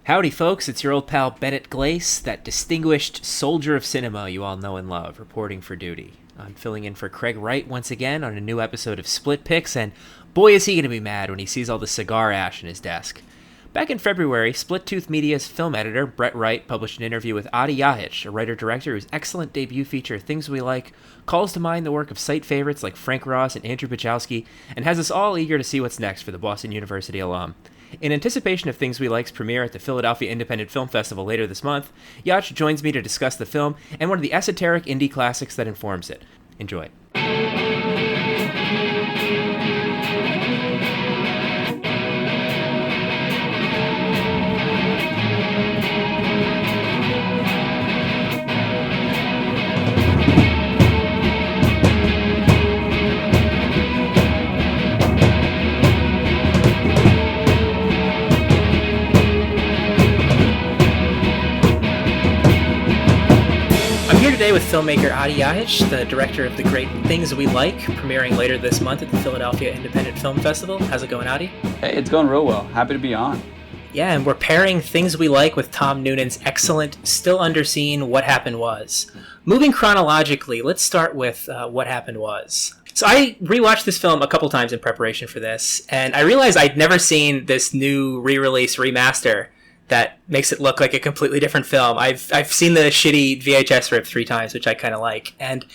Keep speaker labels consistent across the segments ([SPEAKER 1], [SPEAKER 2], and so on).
[SPEAKER 1] Howdy, folks. It's your old pal Bennett Glace, that distinguished soldier of cinema you all know and love, reporting for duty. I'm filling in for Craig Wright once again on a new episode of Split Picks, and boy is he going to be mad when he sees all the cigar ash in his desk. Back in February, Split Tooth Media's film editor, Brett Wright, published an interview with Adi Jahic, a writer-director whose excellent debut feature, Things We Like, calls to mind the work of site favorites like Frank Ross and Andrew Buchowski, and has us all eager to see what's next for the Boston University alum. In anticipation of Things We Like's premiere at the Philadelphia Independent Film Festival later this month, Yacht joins me to discuss the film and one of the esoteric indie classics that informs it. Enjoy. Today with filmmaker Adi Jahic, the director of the great Things We Like, premiering later this month at the Philadelphia Independent Film Festival. How's it going, Adi?
[SPEAKER 2] Hey, it's going real well. Happy to be on.
[SPEAKER 1] Yeah, and we're pairing Things We Like with Tom Noonan's excellent, still underseen What Happened Was. Moving chronologically, let's start with What Happened Was. So I rewatched this film a couple times in preparation for this, and I realized I'd never seen this new re-release remaster that makes it look like a completely different film. I've seen the shitty VHS rip 3 times, which I kind of like. And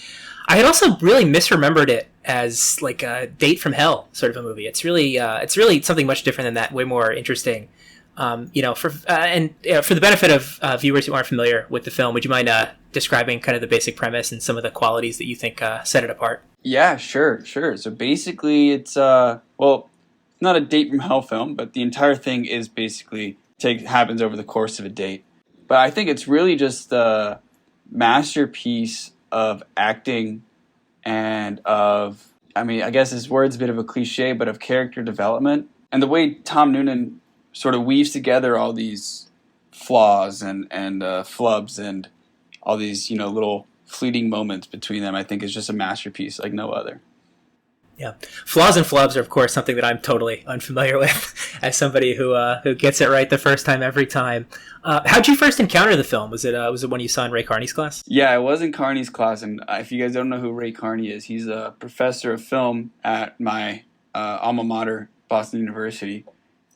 [SPEAKER 1] I had also really misremembered it as like a Date from Hell sort of a movie. It's really something much different than that, way more interesting. For the benefit of viewers who aren't familiar with the film, would you mind describing kind of the basic premise and some of the qualities that you think set it apart?
[SPEAKER 2] Yeah, sure. So basically it's, not a Date from Hell film, but the entire thing is basically happens over the course of a date. But I think it's really just a masterpiece of acting and of, I guess this word's a bit of a cliche, but of character development. And the way Tom Noonan sort of weaves together all these flaws and flubs and all these, little fleeting moments between them, I think is just a masterpiece like no other.
[SPEAKER 1] Yeah, flaws and flubs are, of course, something that I'm totally unfamiliar with as somebody who gets it right the first time every time. How'd you first encounter the film? Was it one you saw in Ray Carney's class?
[SPEAKER 2] Yeah, it was in Carney's class, and if you guys don't know who Ray Carney is, he's a professor of film at my alma mater, Boston University,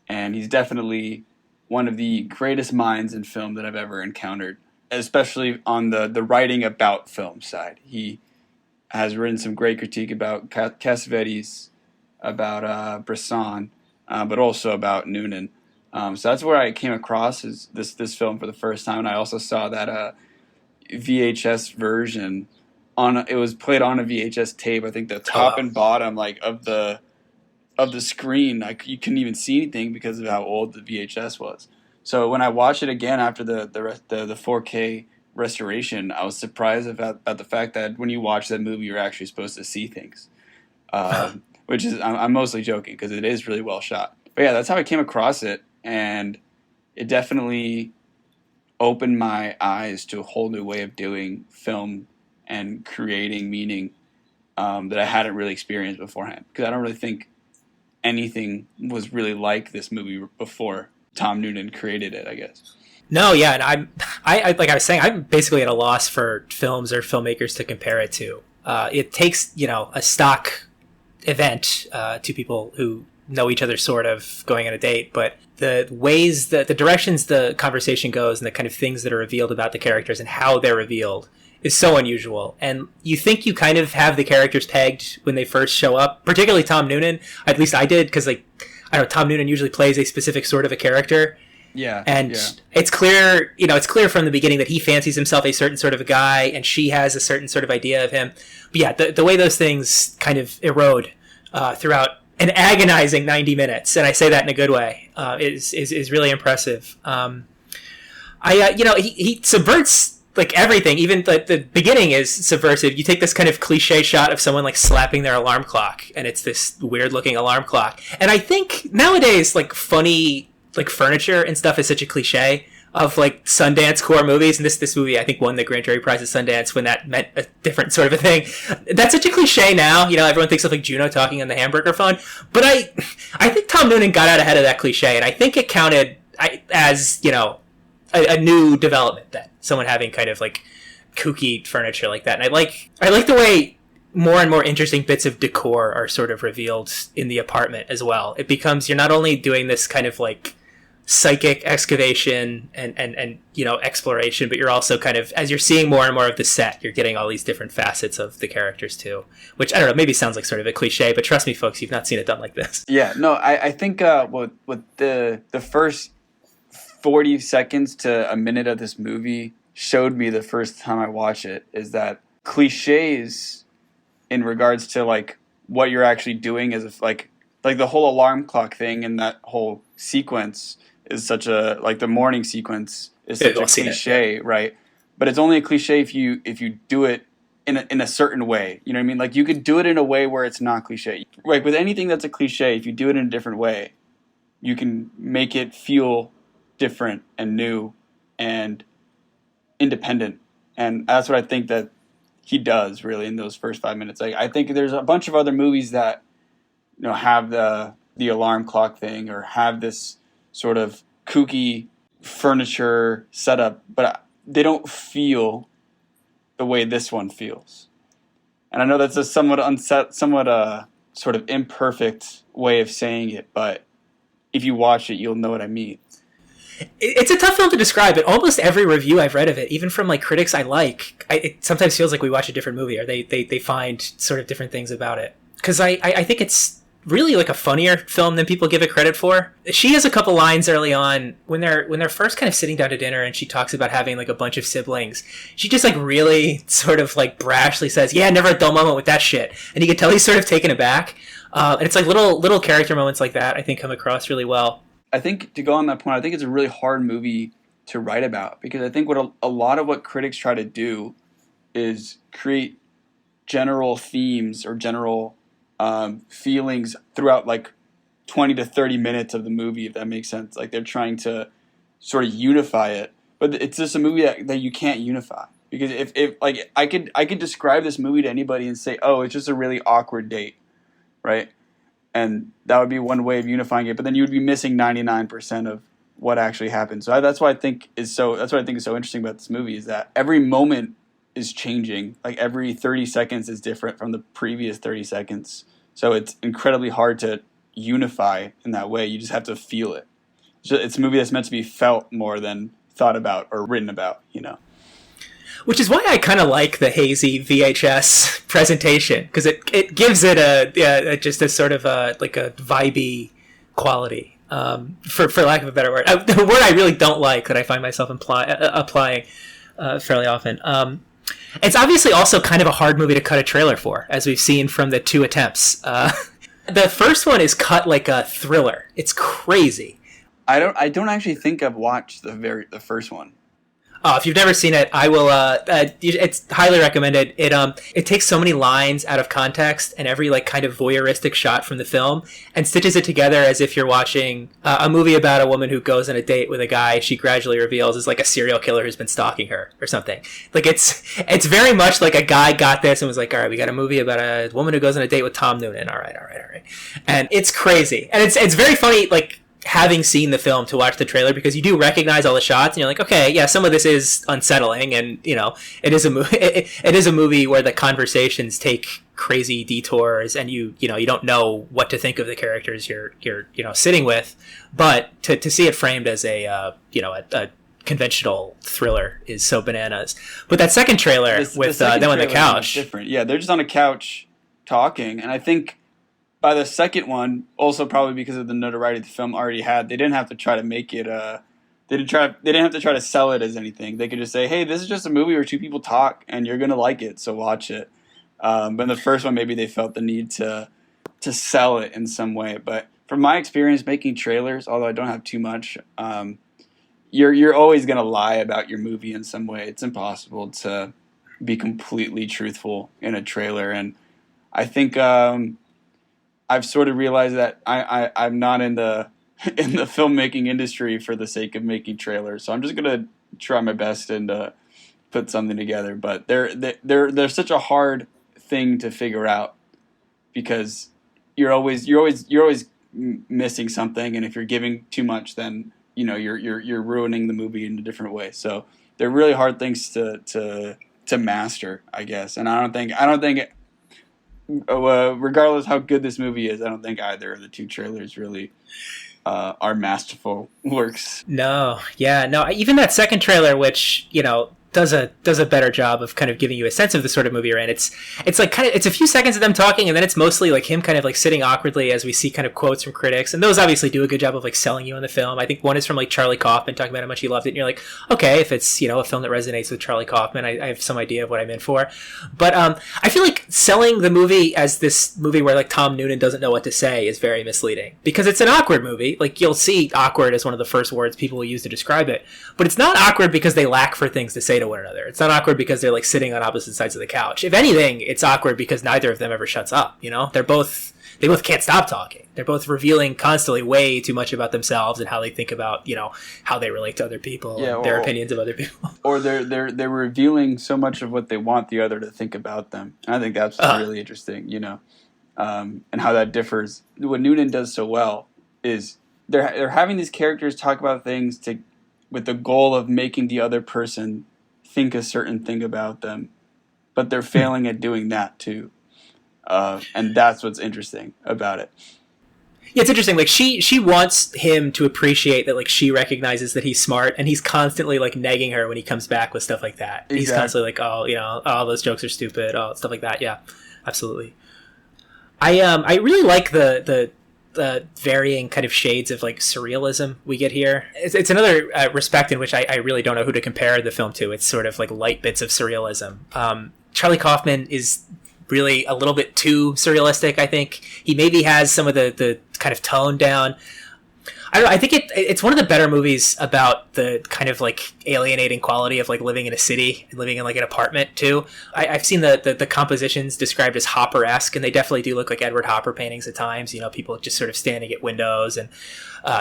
[SPEAKER 2] and he's definitely one of the greatest minds in film that I've ever encountered, especially on the writing about film side. He has written some great critique about Cassavetes, about Bresson, but also about Noonan. So that's where I came across this film for the first time, and I also saw that VHS version. It was played on a VHS tape. I think the top and bottom of the screen, you couldn't even see anything because of how old the VHS was. So when I watched it again after the 4K restoration, I was surprised about the fact that when you watch that movie, you're actually supposed to see things, which is, I'm mostly joking because it is really well shot. But yeah, that's how I came across it, and it definitely opened my eyes to a whole new way of doing film and creating meaning that I hadn't really experienced beforehand, because I don't really think anything was really like this movie before Tom Noonan created it, I guess.
[SPEAKER 1] No, yeah, and I like I was saying, I'm basically at a loss for films or filmmakers to compare it to. It takes, a stock event, two people who know each other sort of going on a date, but the ways that the directions the conversation goes and the kind of things that are revealed about the characters and how they're revealed is so unusual. And you think you kind of have the characters pegged when they first show up, particularly Tom Noonan. At least I did, because Tom Noonan usually plays a specific sort of a character.
[SPEAKER 2] Yeah,
[SPEAKER 1] and it's clear, it's clear from the beginning that he fancies himself a certain sort of a guy, and she has a certain sort of idea of him. But yeah, the way those things kind of erode throughout an agonizing 90 minutes, and I say that in a good way, is really impressive. He subverts like everything. Even the beginning is subversive. You take this kind of cliche shot of someone like slapping their alarm clock, and it's this weird looking alarm clock. And I think nowadays, like funny like furniture and stuff is such a cliche of like Sundance core movies, and this movie I think won the Grand Jury Prize at Sundance when that meant a different sort of a thing. That's such a cliche now, everyone thinks of like Juno talking on the hamburger phone, but I think Tom Noonan got out ahead of that cliche, and I think it counted as a new development, that someone having kind of like kooky furniture like that. And I like the way more and more interesting bits of decor are sort of revealed in the apartment as well. It becomes, you're not only doing this kind of like psychic excavation and exploration, but you're also kind of, as you're seeing more and more of the set, you're getting all these different facets of the characters too, which I don't know, maybe sounds like sort of a cliche, but trust me folks, you've not seen it done like this.
[SPEAKER 2] Yeah, no, I think what the first 40 seconds to a minute of this movie showed me the first time I watched it is that cliches in regards to like what you're actually doing is like the whole alarm clock thing and that whole sequence is such a, like the morning sequence is such a cliche, right? But it's only a cliche if you do it in a certain way. You know what I mean? Like you could do it in a way where it's not cliche. Like with anything that's a cliche, if you do it in a different way, you can make it feel different and new and independent. And that's what I think that he does really in those first 5 minutes. Like I think there's a bunch of other movies that have the alarm clock thing or have this sort of kooky furniture setup, but they don't feel the way this one feels. And I know that's a somewhat sort of imperfect way of saying it, but if you watch it, you'll know what I mean.
[SPEAKER 1] It's a tough film to describe, but almost every review I've read of it, even from like critics I like, it sometimes feels like we watch a different movie, or they find sort of different things about it. Because I think it's really like a funnier film than people give it credit for. She has a couple lines early on when they're first kind of sitting down to dinner, and she talks about having like a bunch of siblings. She just like really sort of like brashly says, "Yeah, never a dull moment with that shit," and you can tell he's sort of taken aback. And it's like little character moments like that I think come across really well.
[SPEAKER 2] I think to go on that point, I think it's a really hard movie to write about because I think what a lot of what critics try to do is create general themes or general feelings throughout like 20 to 30 minutes of the movie, if that makes sense. Like they're trying to sort of unify it, but it's just a movie that you can't unify because if like I could describe this movie to anybody and say, oh, it's just a really awkward date, right? And that would be one way of unifying it, but then you would be missing 99% of what actually happened. So that's what I think is so interesting about this movie is that every moment is changing. Like every 30 seconds is different from the previous 30 seconds. So it's incredibly hard to unify in that way. You just have to feel it. It's a movie that's meant to be felt more than thought about or written about, Which
[SPEAKER 1] is why I kind of like the hazy VHS presentation, because it gives it just a sort of like a vibey quality, for lack of a better word. The word I really don't like that I find myself applying fairly often. It's obviously also kind of a hard movie to cut a trailer for, as we've seen from the two attempts. The first one is cut like a thriller. It's crazy.
[SPEAKER 2] I don't actually think I've watched the first one.
[SPEAKER 1] Oh, if you've never seen it, I will. It's highly recommended. It takes so many lines out of context and every like kind of voyeuristic shot from the film and stitches it together as if you're watching a movie about a woman who goes on a date with a guy she gradually reveals is like a serial killer who's been stalking her or something. Like it's very much like a guy got this and was like, all right, we got a movie about a woman who goes on a date with Tom Noonan. All right, and it's crazy and it's very funny. Like, having seen the film to watch the trailer, because you do recognize all the shots and you're like, okay, yeah, some of this is unsettling, and it is a movie. It is a movie where the conversations take crazy detours, and you don't know what to think of the characters you're sitting with. But to see it framed as a conventional thriller is so bananas. But that second trailer with them on the couch,
[SPEAKER 2] different. Yeah, they're just on a couch talking, and I think by the second one, also probably because of the notoriety the film already had, they didn't have to try to make it. They didn't have to try to sell it as anything. They could just say, "Hey, this is just a movie where two people talk, and you're gonna like it, so watch it." But in the first one, maybe they felt the need to sell it in some way. But from my experience making trailers, although I don't have too much, you're always gonna lie about your movie in some way. It's impossible to be completely truthful in a trailer, and I think. I've sort of realized that I'm not in the filmmaking industry for the sake of making trailers. So I'm just gonna try my best and put something together. But they're such a hard thing to figure out because you're always missing something, and if you're giving too much, then you're ruining the movie in a different way. So they're really hard things to master, I guess. And I don't think regardless how good this movie is, I don't think either of the two trailers really are masterful works.
[SPEAKER 1] No, yeah, no. Even that second trailer, which does a better job of kind of giving you a sense of the sort of movie you're in. It's like kind of it's a few seconds of them talking, and then it's mostly like him kind of like sitting awkwardly as we see kind of quotes from critics, and those obviously do a good job of like selling you on the film. I think one is from like Charlie Kaufman talking about how much he loved it, and you're like, okay, if it's a film that resonates with Charlie Kaufman, I have some idea of what I'm in for. But I feel like selling the movie as this movie where like Tom Noonan doesn't know what to say is very misleading, because it's an awkward movie. Like, you'll see awkward as one of the first words people will use to describe it, but it's not awkward because they lack for things to say to one another. It's not awkward because they're like sitting on opposite sides of the couch. If anything, it's awkward because neither of them ever shuts up. They both can't stop talking. They're both revealing constantly way too much about themselves and how they think about how they relate to other people, and their opinions of other people.
[SPEAKER 2] Or they're revealing so much of what they want the other to think about them. And I think that's really interesting. And how that differs. What Noonan does so well is they're having these characters talk about things with the goal of making the other person think a certain thing about them, but they're failing at doing that too, and that's what's interesting about it.
[SPEAKER 1] Yeah, it's interesting. Like, she wants him to appreciate that, like, she recognizes that he's smart, and he's constantly like negging her when he comes back with stuff like that. Exactly. He's constantly like, oh, those jokes are stupid, stuff like that. Yeah, absolutely. I really like the varying kind of shades of like surrealism we get here. It's another respect in which I really don't know who to compare the film to. It's sort of like light bits of surrealism. Charlie Kaufman is really a little bit too surrealistic, I think. He maybe has some of the kind of tone down. I don't know. I think it's one of the better movies about the kind of like alienating quality of like living in a city and living in like an apartment too. I've seen the compositions described as Hopper-esque, and they definitely do look like Edward Hopper paintings at times. People just sort of standing at windows, and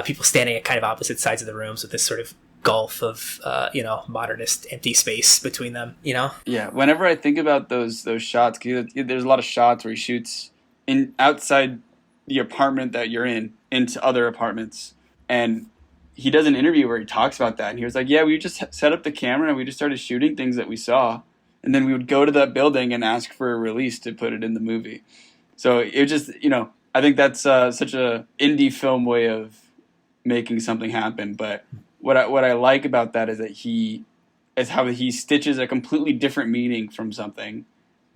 [SPEAKER 1] people standing at kind of opposite sides of the rooms with this sort of gulf of modernist empty space between them.
[SPEAKER 2] Yeah. Whenever I think about those shots, 'cause there's a lot of shots where he shoots outside the apartment that you're in into other apartments. And he does an interview where he talks about that. And he was like, yeah, we just set up the camera and we just started shooting things that we saw. And then we would go to that building and ask for a release to put it in the movie. So it just, I think that's such a indie film way of making something happen. But what I like about that is how he stitches a completely different meaning from something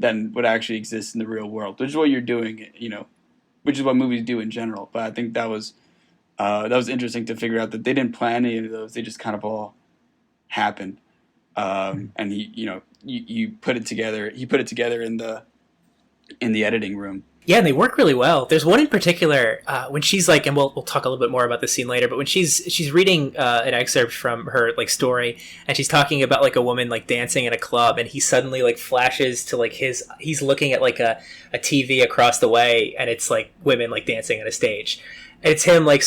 [SPEAKER 2] than what actually exists in the real world, which is what you're doing, which is what movies do in general. But I think that was interesting to figure out that they didn't plan any of those; they just kind of all happened. And you put it together. He put it together in the editing room.
[SPEAKER 1] Yeah, and they work really well. There's one in particular when she's like, and we'll talk a little bit more about this scene later, but when she's reading an excerpt from her like story, and she's talking about like a woman like dancing in a club, and he suddenly like flashes to like he's looking at like a TV across the way, and it's like women like dancing on a stage. And it's him like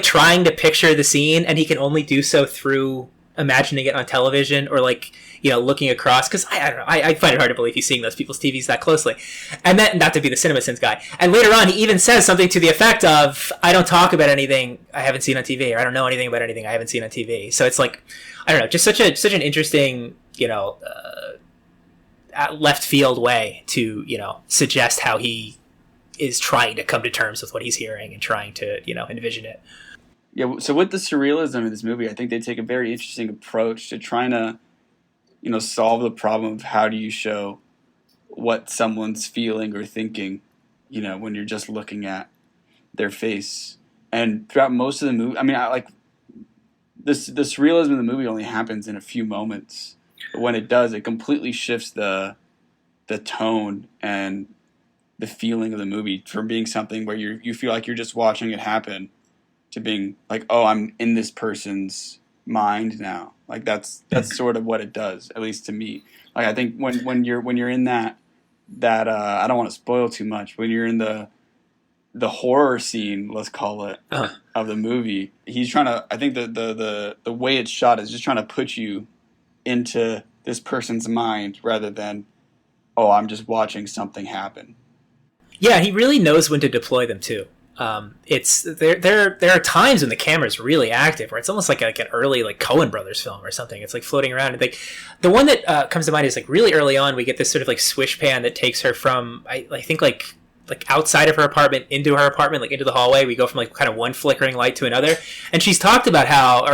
[SPEAKER 1] trying to picture the scene, and he can only do so through imagining it on television or like looking across, because I don't know, I find it hard to believe he's seeing those people's TVs that closely. And then, not to be the CinemaSins guy, and later on he even says something to the effect of, I don't talk about anything I haven't seen on TV, or I don't know anything about anything I haven't seen on TV. So it's like, I don't know, just such an interesting left field way to suggest how he is trying to come to terms with what he's hearing and trying to envision it.
[SPEAKER 2] Yeah, so with the surrealism in this movie, I think they take a very interesting approach to trying to solve the problem of how do you show what someone's feeling or thinking, when you're just looking at their face. And throughout most of the movie, I mean, the surrealism in the movie only happens in a few moments. But when it does, it completely shifts the tone and the feeling of the movie from being something where you feel like you're just watching it happen to being like, oh, I'm in this person's mind now. Like that's sort of what it does, at least to me. Like I think when you're in that I don't want to spoil too much. When you're in the horror scene, let's call it, of the movie, he's trying to. I think the way it's shot is just trying to put you into this person's mind rather than, oh, I'm just watching something happen.
[SPEAKER 1] Yeah, he really knows when to deploy them too. It's there are times when the camera is really active, where it's almost like an early like Coen Brothers film or something. It's like floating around. And like the one that comes to mind is like really early on. We get this sort of like swish pan that takes her from I think like outside of her apartment into her apartment, like into the hallway. We go from like kind of one flickering light to another, and she talks about how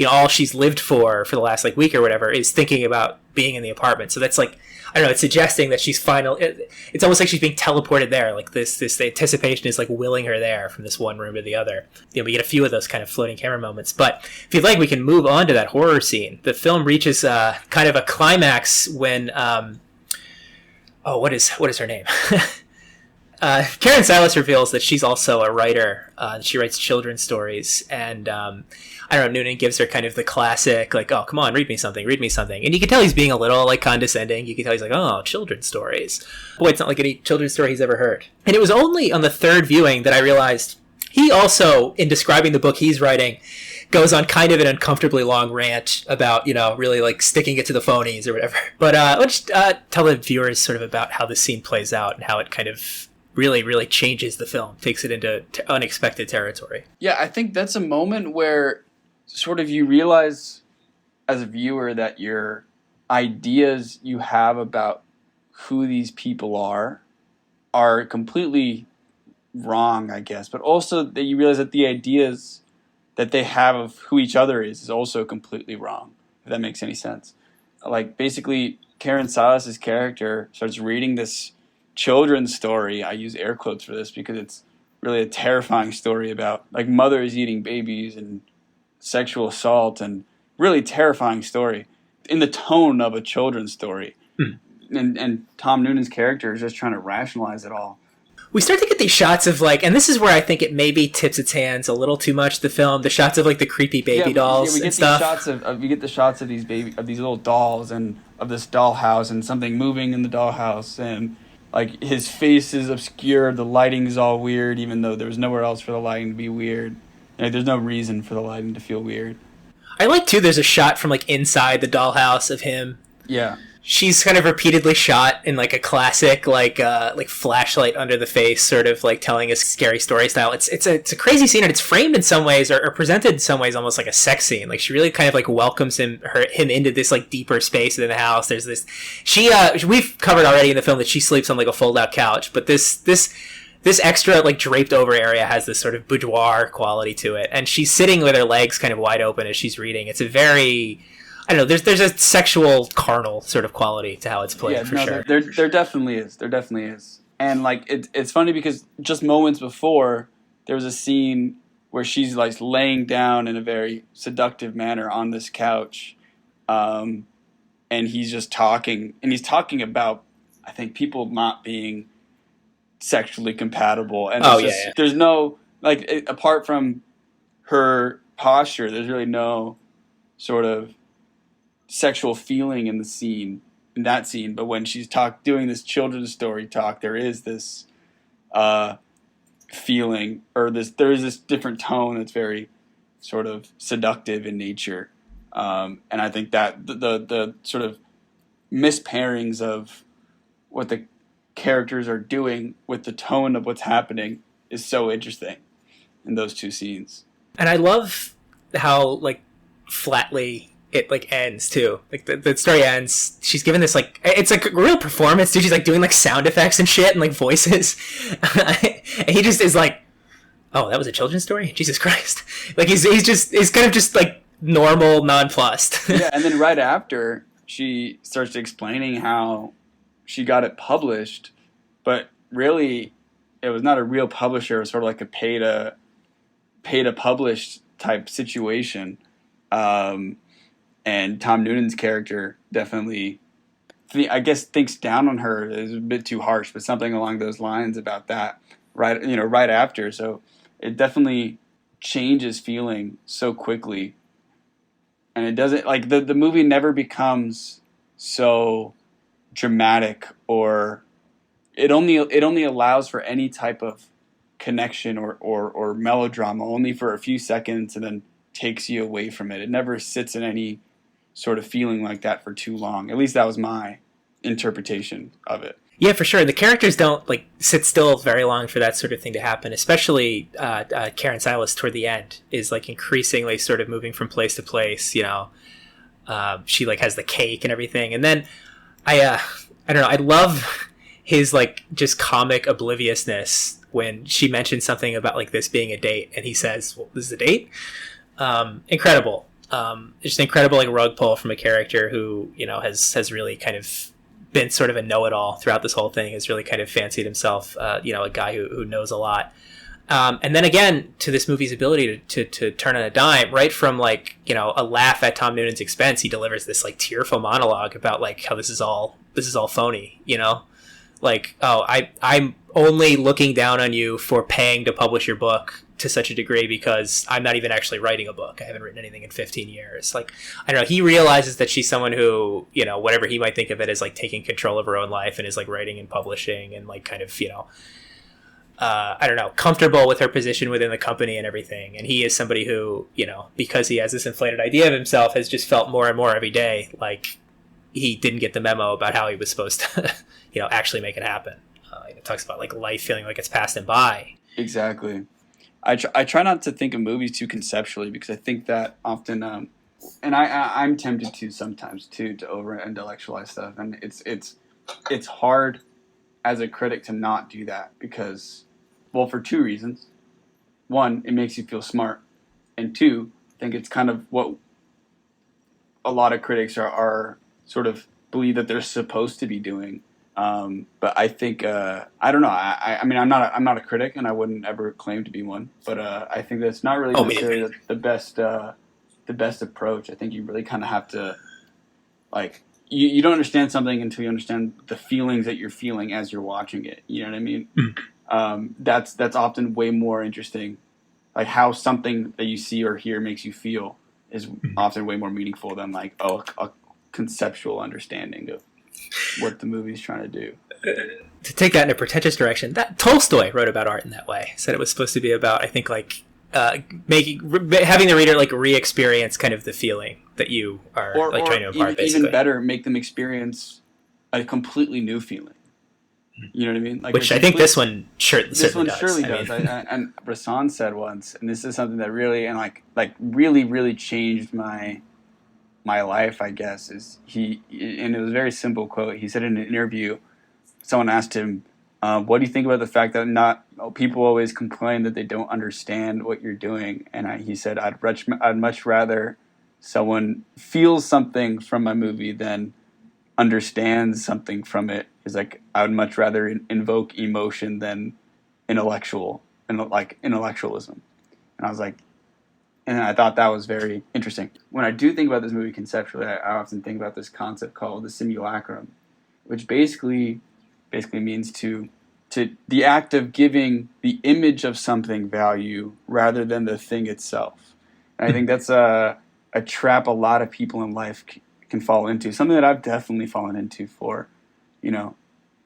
[SPEAKER 1] all she's lived for the last like week or whatever is thinking about being in the apartment. So that's like, I don't know, it's suggesting that she's it's almost like she's being teleported there. Like the anticipation is like willing her there from this one room to the other. We get a few of those kind of floating camera moments. But if you'd like, we can move on to that horror scene. The film reaches kind of a climax when what is her name? Karen Silas reveals that she's also a writer. She writes children's stories, and I don't know, Noonan gives her kind of the classic, like, oh, come on, read me something. And you can tell he's being a little, like, condescending. You can tell he's like, oh, children's stories. Boy, it's not like any children's story he's ever heard. And it was only on the third viewing that I realized he also, in describing the book he's writing, goes on kind of an uncomfortably long rant about, really, like, sticking it to the phonies or whatever. But let's tell the viewers sort of about how this scene plays out and how it kind of really, really changes the film, takes it into unexpected territory.
[SPEAKER 2] Yeah, I think that's a moment where sort of you realize as a viewer that your ideas you have about who these people are completely wrong, I guess. But also that you realize that the ideas that they have of who each other is also completely wrong, if that makes any sense. Like, basically, Karen Silas's character starts reading this children's story. I use air quotes for this because it's really a terrifying story about, like, mothers eating babies and sexual assault, and really terrifying story in the tone of a children's story. And Tom Noonan's character is just trying to rationalize it all.
[SPEAKER 1] We start to get these shots of, like, and this is where I think it maybe tips its hands a little too much, the film, the shots of, like, the creepy baby dolls and stuff.
[SPEAKER 2] We get the shots of these little dolls and of this dollhouse and something moving in the dollhouse, and like his face is obscured, the lighting is all weird, even though there was nowhere else for the lighting to be weird. Like, there's no reason for the lighting to feel weird.
[SPEAKER 1] I like, too, there's a shot from, like, inside the dollhouse of him.
[SPEAKER 2] Yeah.
[SPEAKER 1] She's kind of repeatedly shot in, like, a classic, like flashlight under the face, sort of, like, telling a scary story style. It's a crazy scene, and it's framed in some ways, or presented in some ways almost like a sex scene. Like, she really kind of, like, welcomes him into this, like, deeper space in the house. There's this... we've covered already in the film that she sleeps on, like, a fold-out couch, but this extra, like, draped over area has this sort of boudoir quality to it, and she's sitting with her legs kind of wide open as she's reading. It's a very, I don't know, there's a sexual, carnal sort of quality to how it's played, sure.
[SPEAKER 2] There definitely is. And, like, it's funny because just moments before, there was a scene where she's, like, laying down in a very seductive manner on this couch, and he's just talking, and he's talking about, I think, people not being sexually compatible, and there's no, like, apart from her posture, there's really no sort of sexual feeling in that scene. But when she's doing this children's story talk, there is this feeling, or there is this different tone that's very sort of seductive in nature, and I think that the sort of mispairings of what the characters are doing with the tone of what's happening is so interesting in those two scenes.
[SPEAKER 1] And I love how, like, flatly it, like, ends too. Like, the story ends, she's given this, like, it's like a real performance, dude. She's, like, doing, like, sound effects and shit and, like, voices. And he just is like, oh, that was a children's story? Jesus Christ. Like, he's kind of just, like, normal, nonplussed.
[SPEAKER 2] Yeah, and then right after, she starts explaining how she got it published, but really it was not a real publisher. It was sort of like a pay to publish type situation. And Tom Noonan's character definitely, I guess, thinks down on her. Is a bit too harsh, but something along those lines about that right after. So it definitely changes feeling so quickly. And it doesn't, like, the movie never becomes so dramatic, or it only allows for any type of connection or melodrama only for a few seconds, and then takes you away from it. It never sits in any sort of feeling like that for too long. At least that was my interpretation of it.
[SPEAKER 1] Yeah, for sure. The characters don't like sit still very long for that sort of thing to happen. Especially Karen Silas toward the end is like increasingly sort of moving from place to place. She like has the cake and everything, and then I don't know. I love his like just comic obliviousness when she mentions something about like this being a date, and he says, "Well, this is a date." Incredible. Just an incredible like rug pull from a character who has really kind of been sort of a know-it-all throughout this whole thing. Has really kind of fancied himself, a guy who knows a lot. And then again, to this movie's ability to turn on a dime, right from like a laugh at Tom Noonan's expense, he delivers this like tearful monologue about like how this is all phony. Like, oh, I'm only looking down on you for paying to publish your book to such a degree because I'm not even actually writing a book. I haven't written anything in 15 years. Like, I don't know. He realizes that she's someone who, whatever he might think of it as like taking control of her own life and is like writing and publishing and like kind of, I don't know, comfortable with her position within the company and everything. And he is somebody who, because he has this inflated idea of himself, has just felt more and more every day like he didn't get the memo about how he was supposed to, actually make it happen. It talks about like life feeling like it's passed him by.
[SPEAKER 2] Exactly. I try not to think of movies too conceptually because I think that often, and I'm tempted to sometimes too to over intellectualize stuff, and it's hard as a critic to not do that because, well, for two reasons. One, it makes you feel smart, and two, I think it's kind of what a lot of critics are sort of believe that they're supposed to be doing. But I think I don't know. I mean, I'm not a critic, and I wouldn't ever claim to be one. But I think that's not really necessarily the best approach. I think you really kind of have to like you don't understand something until you understand the feelings that you're feeling as you're watching it. You know what I mean? That's often way more interesting. Like how something that you see or hear makes you feel is often way more meaningful than like a conceptual understanding of what the movie's trying to do.
[SPEAKER 1] To take that in a pretentious direction, that Tolstoy wrote about art in that way. Said it was supposed to be about, I think, like having the reader like re-experience kind of the feeling that you are trying to impart. Basically,
[SPEAKER 2] even better, make them experience a completely new feeling. You know what I mean? Like
[SPEAKER 1] which I think this one surely
[SPEAKER 2] does. And Rasan said once, and this is something that really really changed my life, I guess, is and it was a very simple quote. He said in an interview, someone asked him, what do you think about the fact that people always complain that they don't understand what you're doing? And he said, I'd much rather someone feels something from my movie than understands something from it. Is like, I would much rather invoke emotion than intellectualism. And I was like, and I thought that was very interesting. When I do think about this movie conceptually, I often think about this concept called the simulacrum, which basically means to the act of giving the image of something value rather than the thing itself. And I think that's a trap a lot of people in life can fall into. Something that I've definitely fallen into for,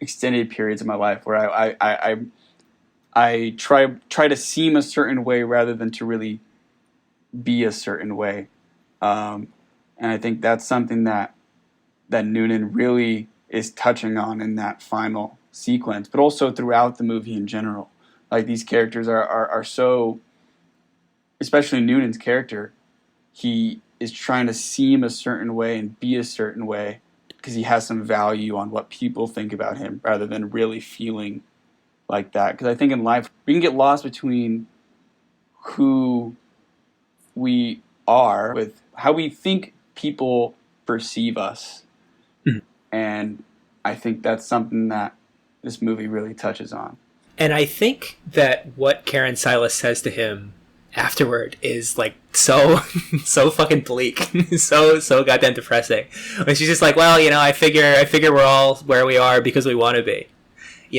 [SPEAKER 2] extended periods of my life where I try to seem a certain way rather than to really be a certain way, and I think that's something that Noonan really is touching on in that final sequence, but also throughout the movie in general. Like these characters are so, especially Noonan's character, he is trying to seem a certain way and be a certain way because he has some value on what people think about him rather than really feeling like that. Because I think in life we can get lost between who we are with how we think people perceive us. And I think that's something that this movie really touches on.
[SPEAKER 1] And I think that what Karen Silas says to him afterward is like so fucking bleak, so goddamn depressing. When she's just like, well, I figure we're all where we are because we want to be.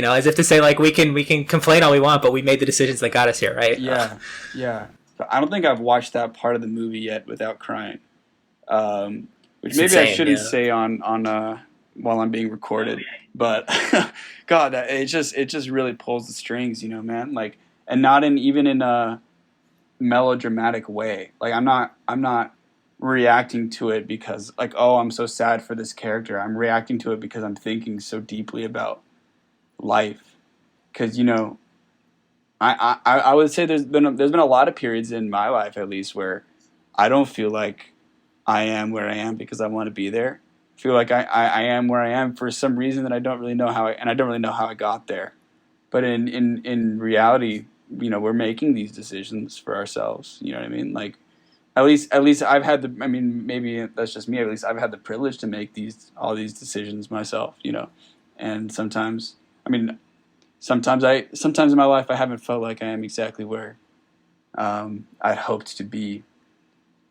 [SPEAKER 1] As if to say like we can complain all we want, but we made the decisions that got us here, right?
[SPEAKER 2] Yeah. I don't think I've watched that part of the movie yet without crying, which maybe I shouldn't say on while I'm being recorded. But God, it just really pulls the strings, man. Like, and not even in a melodramatic way. Like I'm not reacting to it because like, oh, I'm so sad for this character. I'm reacting to it because I'm thinking so deeply about life. Because, I would say there's been a lot of periods in my life, at least, where I don't feel like I am where I am because I want to be there. I feel like I am where I am for some reason that I don't really know and I don't really know how I got there. But in reality, we're making these decisions for ourselves. You know what I mean? Like, at least I've had I mean, maybe that's just me. At least I've had the privilege to make all these decisions myself. And sometimes, I mean, sometimes in my life I haven't felt like I am exactly where I'd hoped to be,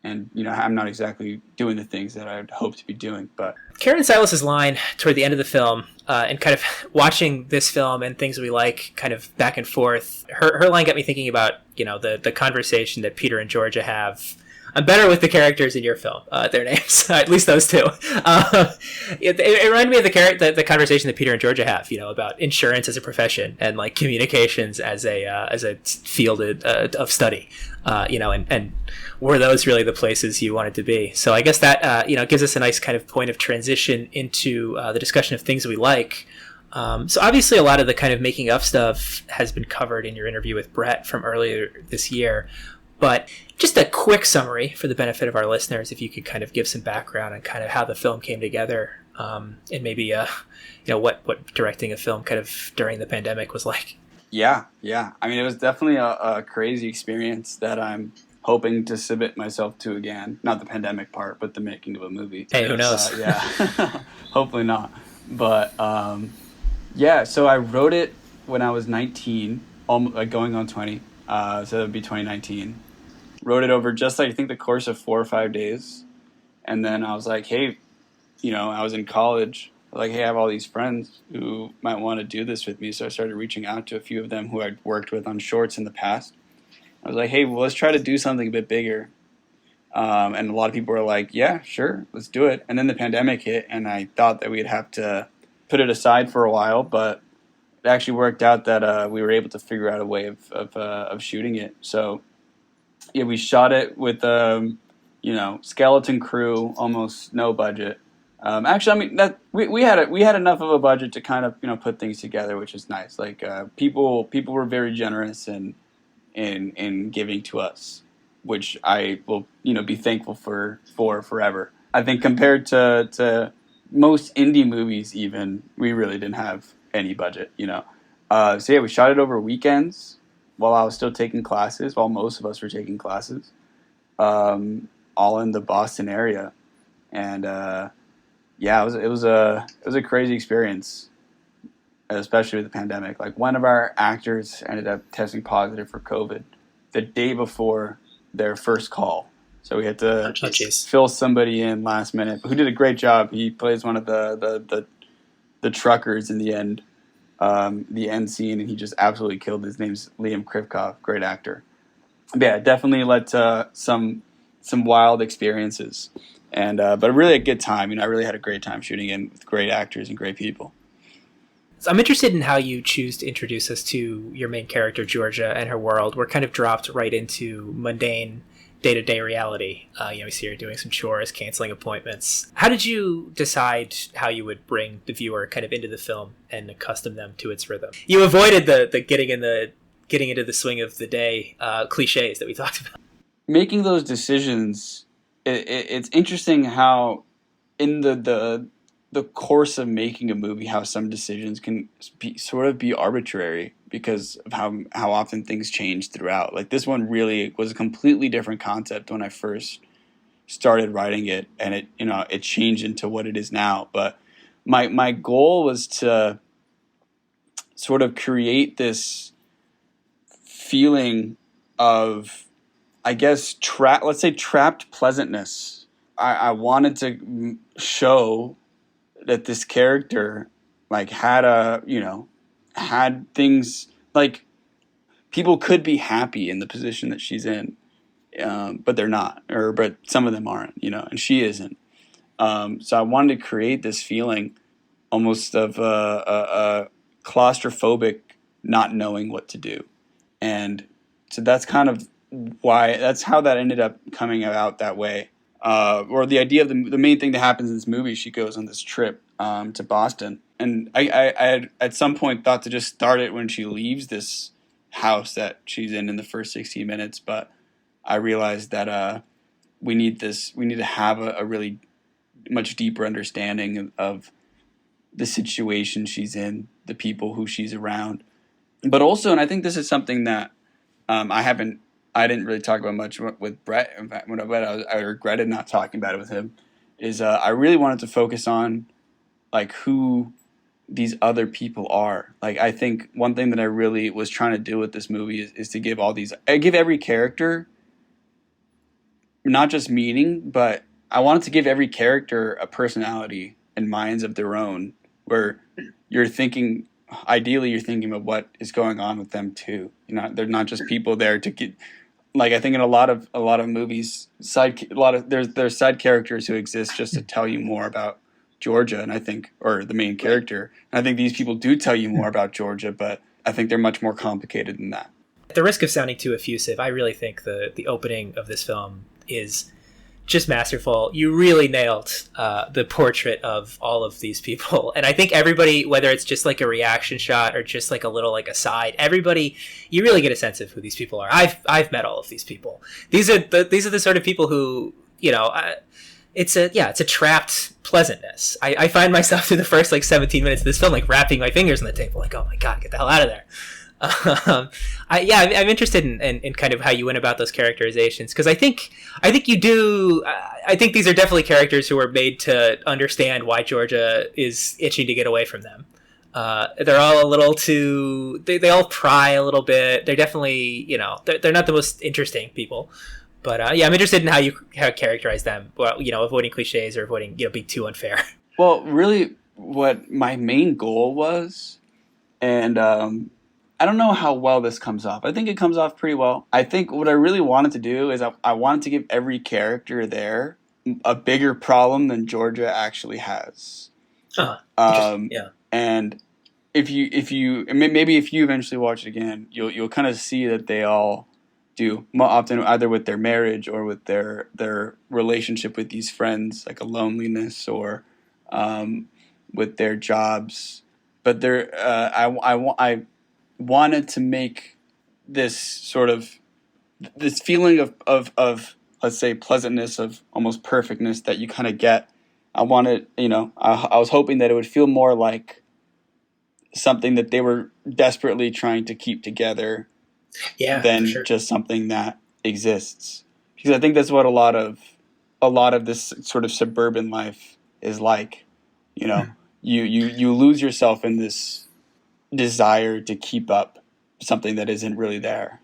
[SPEAKER 2] and I'm not exactly doing the things that I'd hoped to be doing. But
[SPEAKER 1] Karen Silas's line toward the end of the film, and kind of watching this film and things we like, kind of back and forth. Her line got me thinking about the conversation that Peter and Georgia have. I'm better with the characters in your film, their names, at least those two. It reminded me of the conversation that Peter and Georgia have, about insurance as a profession and like communications as a field of study, and were those really the places you wanted to be? So I guess that gives us a nice kind of point of transition into the discussion of things we like. So obviously a lot of the kind of making of stuff has been covered in your interview with Brett from earlier this year. But just a quick summary for the benefit of our listeners, if you could kind of give some background on kind of how the film came together, and maybe what directing a film kind of during the pandemic was like.
[SPEAKER 2] Yeah. I mean, it was definitely a crazy experience that I'm hoping to submit myself to again. Not the pandemic part, but the making of a movie.
[SPEAKER 1] Hey, who knows?
[SPEAKER 2] Yeah, hopefully not. But so I wrote it when I was 19, going on 20. So that would be 2019. Wrote it over just I think the course of 4 or 5 days. And then I was like, hey, I was in college. Like, hey, I have all these friends who might want to do this with me. So I started reaching out to a few of them who I'd worked with on shorts in the past. I was like, hey, well, let's try to do something a bit bigger. And a lot of people were like, yeah, sure, let's do it. And then the pandemic hit, and I thought that we'd have to put it aside for a while, but it actually worked out that we were able to figure out a way of shooting it. So yeah, we shot it with skeleton crew, almost no budget. Actually, I mean that we had enough of a budget to kind of put things together, which is nice. Like people were very generous in giving to us, which I will be thankful for forever. I think compared to most indie movies, even we really didn't have any budget, So yeah, we shot it over weekends while I was still taking classes, while most of us were taking classes, all in the Boston area, and it was a crazy experience, especially with the pandemic. Like, one of our actors ended up testing positive for COVID the day before their first call. So we had to fill somebody in last minute, who did a great job. He plays one of the truckers in the end scene, and he just absolutely killed. His name's Liam Krivkov, great actor. But yeah, definitely led to some wild experiences, and but really a good time. I really had a great time shooting in with great actors and great people.
[SPEAKER 1] So I'm interested in how you choose to introduce us to your main character, Georgia, and her world. We're kind of dropped right into mundane day-to-day reality. We see her doing some chores, canceling appointments. How did you decide how you would bring the viewer kind of into the film and accustom them to its rhythm? You avoided the getting into the swing of the day cliches that we talked about.
[SPEAKER 2] Making those decisions, it's interesting how in the course of making a movie, how some decisions can be arbitrary because of how often things change throughout. Like, this one really was a completely different concept when I first started writing it, and it changed into what it is now. But my goal was to sort of create this feeling of, I guess, let's say trapped pleasantness. I wanted to show that this character had things, like, people could be happy in the position that she's in, but they're not, but some of them aren't, and she isn't. So I wanted to create this feeling almost of a claustrophobic not knowing what to do. And so that's kind of that's how that ended up coming out that way. Or the idea of the main thing that happens in this movie, she goes on this trip to Boston. And I had at some point thought to just start it when she leaves this house that she's in the first 16 minutes, but I realized that we need to have a really much deeper understanding of the situation she's in, the people who she's around. But also, and I think this is something that I didn't really talk about much with Brett. In fact, I regretted not talking about it with him, is I really wanted to focus on like who these other people are. Like, I think one thing that I really was trying to do with this movie is to give give every character not just meaning, but I wanted to give every character a personality and minds of their own, where ideally you're thinking of what is going on with them too. They're not just people there to get, like, I think in a lot of movies, there's side characters who exist just to tell you more about Georgia, and I think, or the main character. And I think these people do tell you more about Georgia, but I think they're much more complicated than that.
[SPEAKER 1] At the risk of sounding too effusive, I really think the opening of this film is just masterful. You really nailed the portrait of all of these people, and I think everybody, whether it's just like a reaction shot or just like a little like aside, everybody, you really get a sense of who these people are. I've met all of these people. These are the sort of people who, it's a trapped pleasantness. I find myself through the first like 17 minutes of this film like wrapping my fingers on the table, like, oh my god, get the hell out of there. I'm interested in kind of how you went about those characterizations, because I think you do. I think these are definitely characters who are made to understand why Georgia is itching to get away from them. They're all a little too. They all pry a little bit. They're definitely, they're not the most interesting people. But I'm interested in how you characterize them. Well, avoiding cliches or avoiding being too unfair.
[SPEAKER 2] Well, really, what my main goal was, and I don't know how well this comes off. I think it comes off pretty well. I think what I really wanted to do is I wanted to give every character there a bigger problem than Georgia actually has.
[SPEAKER 1] Yeah.
[SPEAKER 2] And if you eventually watch it again, you'll kind of see that they all do, more often either with their marriage or with their relationship with these friends, like a loneliness, or with their jobs. But I wanted to make this sort of this feeling of let's say pleasantness, of almost perfectness that you kind of get. I wanted, I was hoping that it would feel more like something that they were desperately trying to keep together, than just something that exists. Because I think that's what a lot of this sort of suburban life is like. You lose yourself in this desire to keep up something that isn't really there.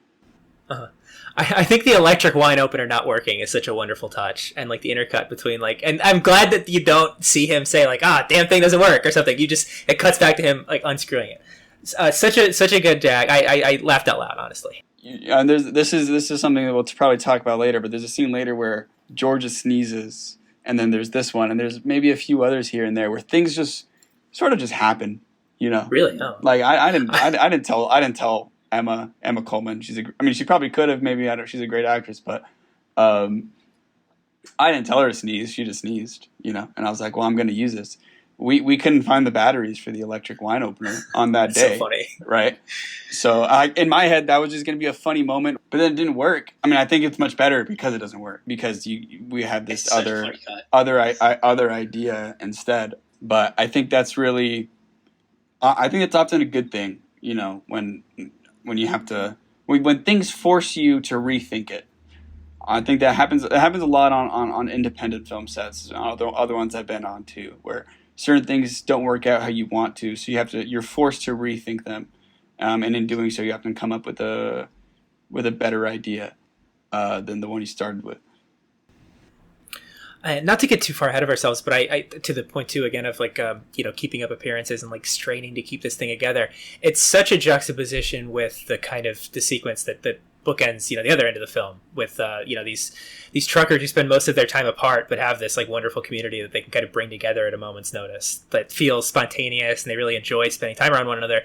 [SPEAKER 1] I think the electric wine opener not working is such a wonderful touch, and like the intercut between and I'm glad that you don't see him say like, damn thing doesn't work or something. It cuts back to him like unscrewing it. Such a good jag. I laughed out loud, honestly.
[SPEAKER 2] And this is something that we'll probably talk about later, but there's a scene later where Georgia sneezes, and then there's this one, and there's maybe a few others here and there where things just sort of just happen.
[SPEAKER 1] Really? Oh.
[SPEAKER 2] Like I didn't tell Emma Coleman. She probably could have. Maybe she's a great actress, but I didn't tell her to sneeze. She just sneezed, and I was like, well, I'm going to use this. We couldn't find the batteries for the electric wine opener on that day.
[SPEAKER 1] So funny,
[SPEAKER 2] right? So in my head, that was just going to be a funny moment, but then it didn't work. I think it's much better because it doesn't work, because we have this other idea instead. But I think that's really. I think it's often a good thing, when you have to, when things force you to rethink it. I think that happens. It happens a lot on independent film sets, other ones I've been on too, where certain things don't work out how you want to, so you're forced to rethink them, and in doing so, you have to come up with a better idea than the one you started with.
[SPEAKER 1] Not to get too far ahead of ourselves, but I to the point too again of like keeping up appearances and like straining to keep this thing together. It's such a juxtaposition with the kind of the sequence that bookends the other end of the film with these truckers who spend most of their time apart but have this like wonderful community that they can kind of bring together at a moment's notice that feels spontaneous, and they really enjoy spending time around one another.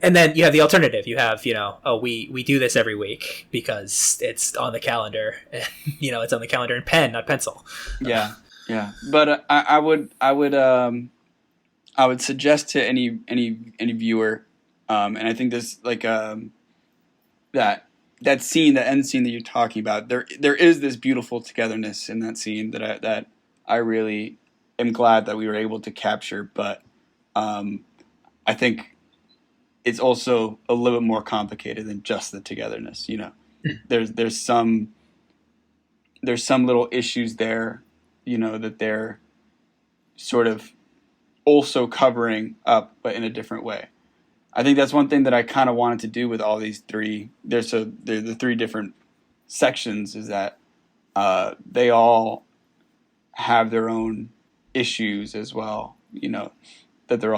[SPEAKER 1] And then you have the alternative. You have, we do this every week because it's on the calendar. It's on the calendar in pen, not pencil.
[SPEAKER 2] Yeah. But I would I would suggest to any viewer, and I think this like that scene, the end scene that you're talking about, there is this beautiful togetherness in that scene that I really am glad that we were able to capture. But I think it's also a little bit more complicated than just the togetherness. You know, there's some little issues there, you know, that they're sort of also covering up, but in a different way. I think that's one thing that I kind of wanted to do with all these three. They're the three different sections, is that they all have their own issues as well. You know, that they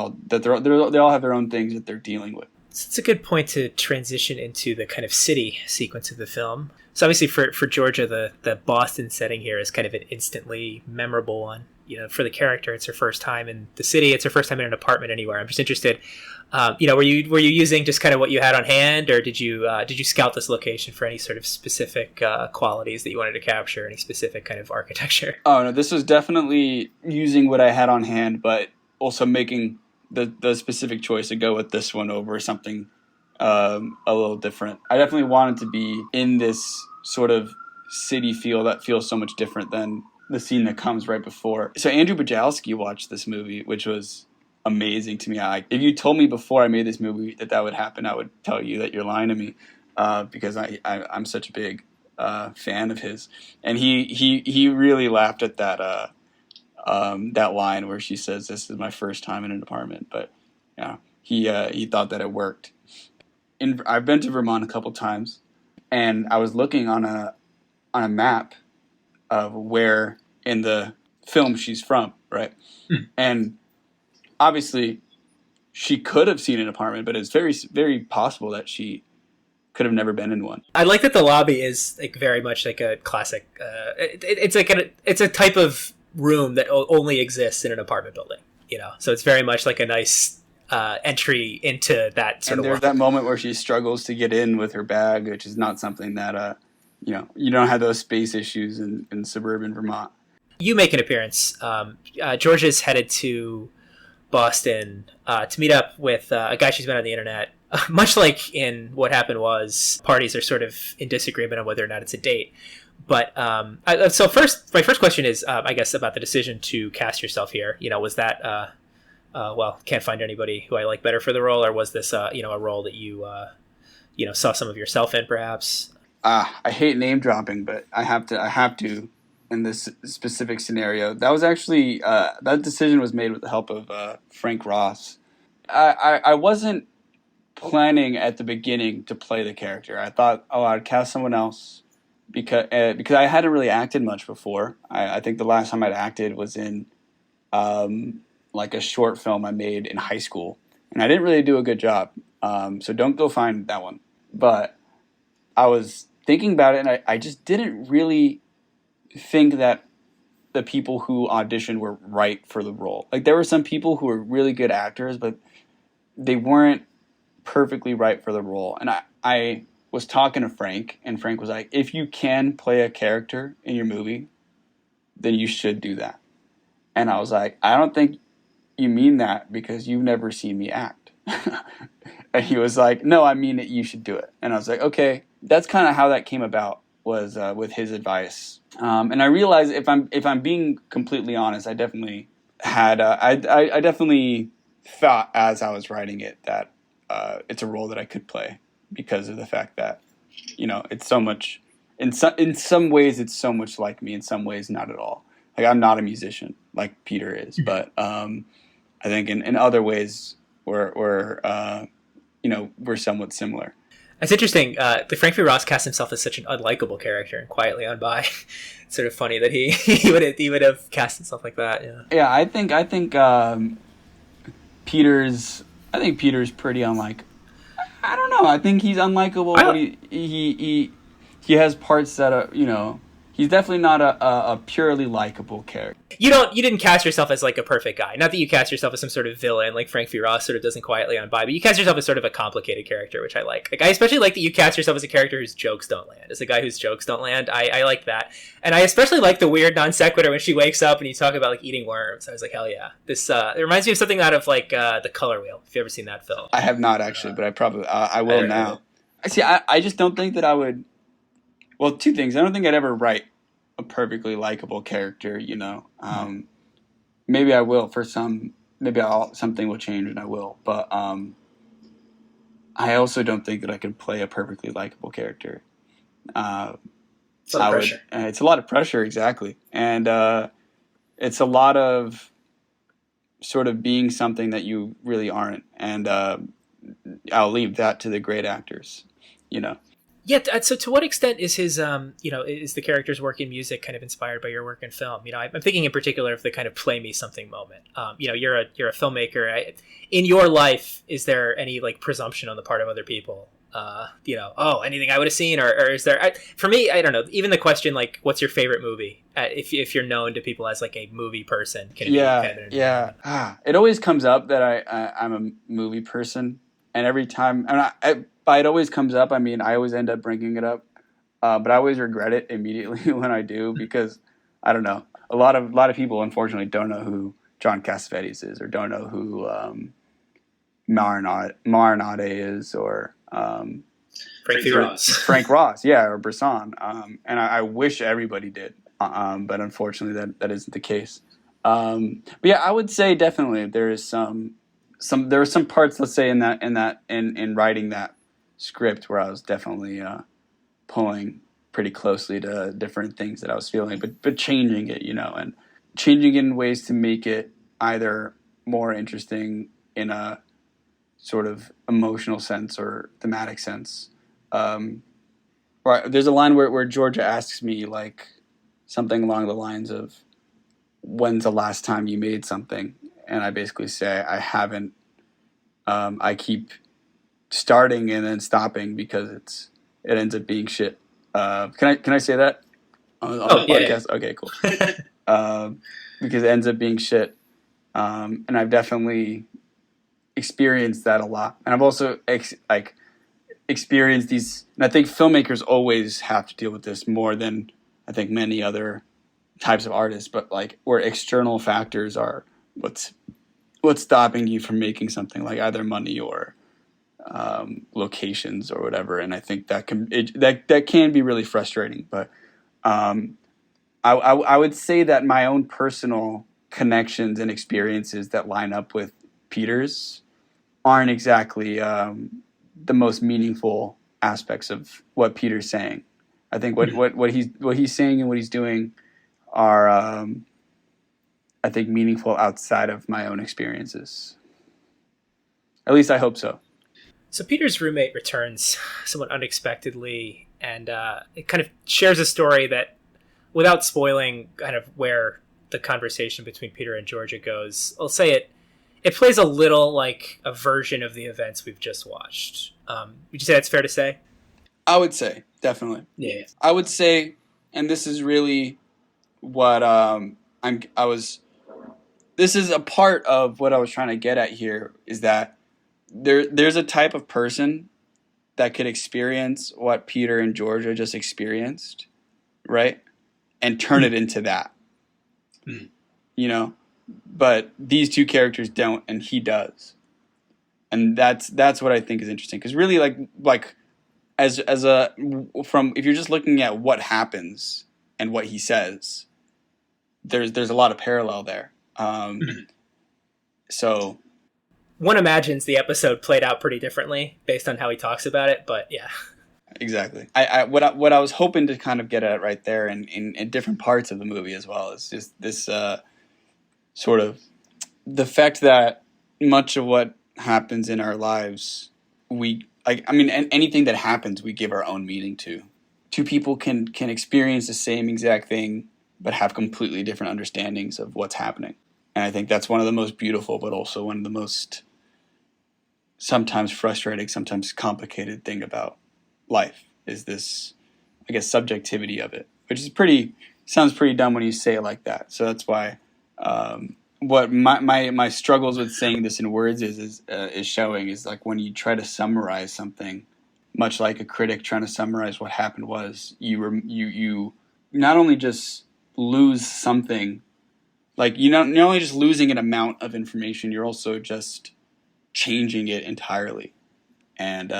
[SPEAKER 2] all have their own things that they're dealing with.
[SPEAKER 1] It's a good point to transition into the kind of city sequence of the film. So obviously for Georgia, the Boston setting here is kind of an instantly memorable one. You know, for the character, it's her first time in the city. It's her first time in an apartment anywhere. I'm just interested. You know, were you using just kind of what you had on hand, or did you scout this location for any sort of specific qualities that you wanted to capture, any specific kind of architecture?
[SPEAKER 2] Oh no, this was definitely using what I had on hand, but also making the specific choice to go with this one over something a little different. I definitely wanted to be in this sort of city feel that feels so much different than the scene that comes right before. So Andrew Bujalski watched this movie, which was amazing to me. If you told me before I made this movie that would happen, I would tell you that you're lying to me, because I'm such a big fan of his. And he really laughed at that line where she says, "This is my first time in an apartment." But yeah, he thought that it worked. I've been to Vermont a couple times, and I was looking on a map of where in the film she's from, right? And obviously she could have seen an apartment, but it's very, very possible that she could have never been in one.
[SPEAKER 1] I like that the lobby is like very much like a classic. It's like it's a type of room that only exists in an apartment building, you know. So it's very much like a nice entry into that sort of.
[SPEAKER 2] And there's that moment where she struggles to get in with her bag, which is not something that you know, you don't have those space issues in suburban Vermont.
[SPEAKER 1] You make an appearance. Georgia's headed to Boston to meet up with a guy she's met on the internet. Much like in What Happened Was, parties are sort of in disagreement on whether or not it's a date. But so my first question is, I guess, about the decision to cast yourself here. You know, was that, well, can't find anybody who I like better for the role, or was this, you know, a role that you saw some of yourself in, perhaps?
[SPEAKER 2] I hate name dropping, but I have to in this specific scenario. That was actually that decision was made with the help of Frank Ross. I wasn't planning at the beginning to play the character. I thought, I'd cast someone else because I hadn't really acted much before. I think the last time I'd acted was in like a short film I made in high school, and I didn't really do a good job. So don't go find that one. But I was thinking about it, and I just didn't really think that the people who auditioned were right for the role. Like, there were some people who were really good actors, but they weren't perfectly right for the role. And I was talking to Frank, and Frank was like, if you can play a character in your movie, then you should do that. And I was like, I don't think you mean that, because you've never seen me act. And he was like, no, I mean that you should do it. And I was like, okay. That's kind of how that came about, was with his advice. And I realized, if I'm being completely honest, I definitely had I definitely thought as I was writing it that it's a role that I could play, because of the fact that, you know, it's so much in some ways it's so much like me, in some ways not at all. Like, I'm not a musician like Peter is, but I think in other ways we're somewhat similar.
[SPEAKER 1] It's interesting. The Frank V. Ross cast himself as such an unlikable character and quietly on by. It's sort of funny that he would have cast himself like that. Yeah. Yeah,
[SPEAKER 2] I think Peter's pretty unlike. I don't know. I think he's unlikable. But he has parts that are, you know, he's definitely not a purely likable character.
[SPEAKER 1] You didn't cast yourself as like a perfect guy. Not that you cast yourself as some sort of villain like Frank V. Ross sort of doesn't quietly on by, but you cast yourself as sort of a complicated character, which I like. Like I especially like that you cast yourself as a character whose jokes don't land. As a guy whose jokes don't land, I like that. And I especially like the weird non sequitur when she wakes up and you talk about like eating worms. I was like, hell yeah. This it reminds me of something out of like The Color Wheel. If you ever seen that film.
[SPEAKER 2] I have not actually, but I probably I will now. See, I just don't think that I would. Well, two things. I don't think I'd ever write a perfectly likable character, you know. Maybe I will for some. Maybe something will change and I will. But I also don't think that I could play a perfectly likable character.
[SPEAKER 1] It's a lot of pressure.
[SPEAKER 2] It's a lot of pressure, exactly, and it's a lot of sort of being something that you really aren't. And I'll leave that to the great actors, you know.
[SPEAKER 1] Yeah. So, to what extent is his, is the character's work in music kind of inspired by your work in film? You know, I'm thinking in particular of the kind of play me something moment. You're a filmmaker. In your life, is there any like presumption on the part of other people? Anything I would have seen, or is there? For me, I don't know. Even the question like, "What's your favorite movie?" If you're known to people as like a movie person, can
[SPEAKER 2] it always comes up that I'm a movie person, and every time, it always comes up. I mean, I always end up bringing it up, but I always regret it immediately when I do because I don't know. A lot of people, unfortunately, don't know who John Cassavetes is, or don't know who Marinade is, or Frank Ross, yeah, or Bresson. And I wish everybody did, but unfortunately, that isn't the case. But yeah, I would say definitely there is there were some parts, let's say, in writing that script where I was definitely pulling pretty closely to different things that I was feeling, but changing it, you know, and changing it in ways to make it either more interesting in a sort of emotional sense or thematic sense. There's a line where Georgia asks me like something along the lines of, "When's the last time you made something?" And I basically say I haven't. I keep starting and then stopping because it ends up being shit. Can I say that on the podcast? Yeah. Okay, cool. Because it ends up being shit, and I've definitely experienced that a lot, and I've also experienced these. And I think filmmakers always have to deal with this more than I think many other types of artists. But like where external factors are what's stopping you from making something, like either money or locations or whatever. And I think that can be really frustrating. But I would say that my own personal connections and experiences that line up with Peter's aren't exactly the most meaningful aspects of what Peter's saying. I think what he's saying and what he's doing are I think meaningful outside of my own experiences. At least I hope so.
[SPEAKER 1] So Peter's roommate returns somewhat unexpectedly, and it kind of shares a story that, without spoiling kind of where the conversation between Peter and Georgia goes, I'll say it plays a little like a version of the events we've just watched. Would you say that's fair to say?
[SPEAKER 2] I would say, definitely.
[SPEAKER 1] Yeah.
[SPEAKER 2] I would say, and this is really what this is a part of what I was trying to get at here, is that there's a type of person that could experience what Peter and Georgia just experienced, right? And turn it into that. You know? But these two characters don't, and he does. And that's what I think is interesting, because really like as if you're just looking at what happens and what he says, there's a lot of parallel there. So
[SPEAKER 1] one imagines the episode played out pretty differently based on how he talks about it, but yeah.
[SPEAKER 2] Exactly. What I was hoping to kind of get at right there, in different parts of the movie as well, is just this sort of the fact that much of what happens in our lives, anything that happens, we give our own meaning to. Two people can experience the same exact thing, but have completely different understandings of what's happening. And I think that's one of the most beautiful, but also one of the most sometimes frustrating, sometimes complicated thing about life, is this, I guess, subjectivity of it. which is sounds pretty dumb when you say it like that. So that's why what my struggles with saying this in words is showing is like when you try to summarize something, much like a critic trying to summarize what happened was, you not only just lose something, like you're not only just losing an amount of information, you're also just changing it entirely. And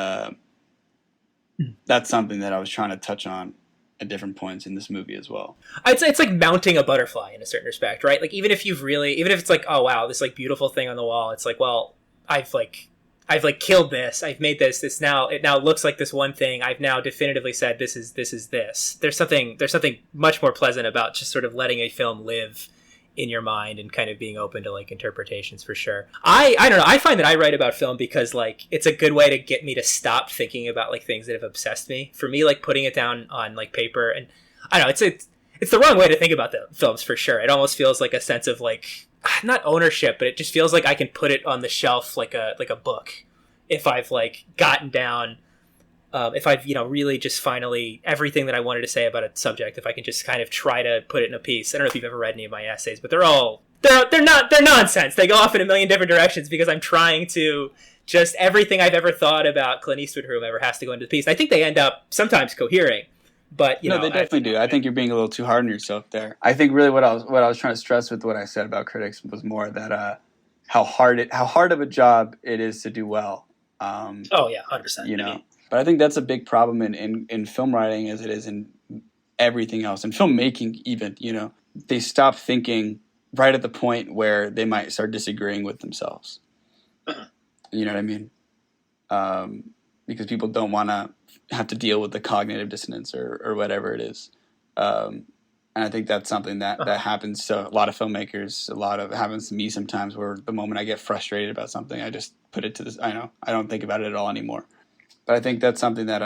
[SPEAKER 2] that's something that I was trying to touch on at different points in this movie as well.
[SPEAKER 1] It's like mounting a butterfly in a certain respect, right? Like even if it's like, oh wow, this like beautiful thing on the wall, it's like, well, I've killed this, I've made this it now looks like this one thing, I've now definitively said this is this. There's something much more pleasant about just sort of letting a film live in your mind and kind of being open to like interpretations, for sure. I don't know, I find that I write about film because like it's a good way to get me to stop thinking about like things that have obsessed me. For me, like putting it down on like paper, and I don't know, it's the wrong way to think about the films, for sure. It almost feels like a sense of like, not ownership, but it just feels like I can put it on the shelf like a book if I've like gotten down, if I've, really just finally everything that I wanted to say about a subject, if I can just kind of try to put it in a piece. I don't know if you've ever read any of my essays, but they're nonsense. They go off in a million different directions because I'm trying to just, everything I've ever thought about Clint Eastwood or whomever has to go into the piece. I think they end up sometimes cohering, but
[SPEAKER 2] they definitely do. I think you're being a little too hard on yourself there. I think really what I was trying to stress with what I said about critics was more that how hard of a job it is to do well.
[SPEAKER 1] Oh yeah, 100%.
[SPEAKER 2] But I think that's a big problem in film writing as it is in everything else. In filmmaking even, they stop thinking right at the point where they might start disagreeing with themselves. You know what I mean? Because people don't want to have to deal with the cognitive dissonance or whatever it is. And I think that's something that happens to a lot of filmmakers. It happens to me sometimes, where the moment I get frustrated about something, I just put it to this. I don't think about it at all anymore. But I think that's something that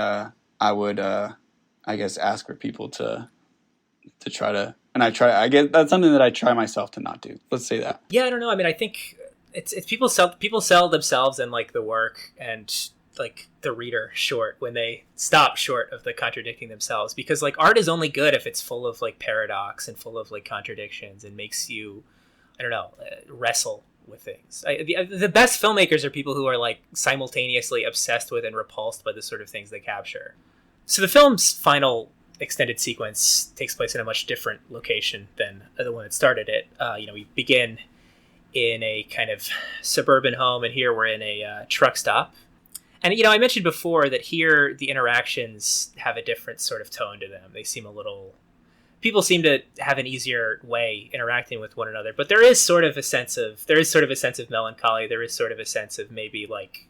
[SPEAKER 2] I would, I guess, ask for people to try to, and I guess that's something that I try myself to not do. Let's say that.
[SPEAKER 1] Yeah, I don't know. I mean, I think it's people sell themselves and like the work and like the reader short when they stop short of the contradicting themselves, because like art is only good if it's full of like paradox and full of like contradictions and makes you, I don't know, wrestle with things. The best filmmakers are people who are like simultaneously obsessed with and repulsed by the sort of things they capture. So the film's final extended sequence takes place in a much different location than the one that started it. We begin in a kind of suburban home, and here we're in a truck stop. And, I mentioned before that here the interactions have a different sort of tone to them. They seem people seem to have an easier way interacting with one another, but there is sort of a sense of melancholy. There is sort of a sense of maybe like,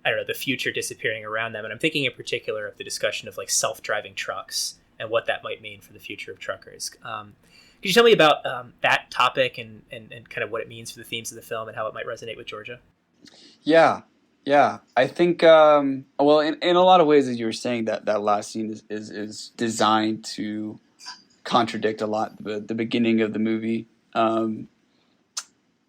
[SPEAKER 1] I don't know, the future disappearing around them. And I'm thinking in particular of the discussion of like self-driving trucks and what that might mean for the future of truckers. Could you tell me about that topic and kind of what it means for the themes of the film and how it might resonate with Georgia?
[SPEAKER 2] Yeah. I think, in a lot of ways, as you were saying, that last scene is designed to contradict a lot the beginning of the movie,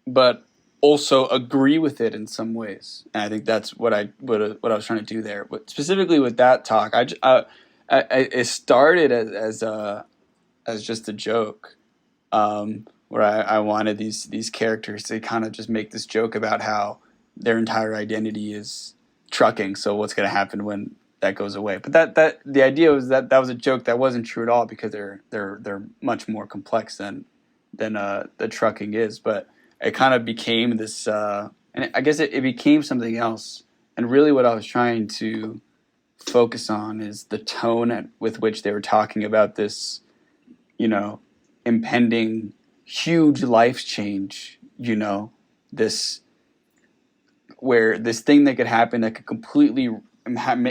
[SPEAKER 2] but also agree with it in some ways. And I think that's what I was trying to do there. But specifically with that talk, it started as just a joke, where I wanted these characters to kind of just make this joke about how their entire identity is trucking. So what's going to happen when that goes away? But that the idea was that was a joke that wasn't true at all, because they're much more complex than the trucking is. But it kind of became this, and I guess it became something else. And really, what I was trying to focus on is the tone with which they were talking about this, impending huge life change. This thing that could happen that could completely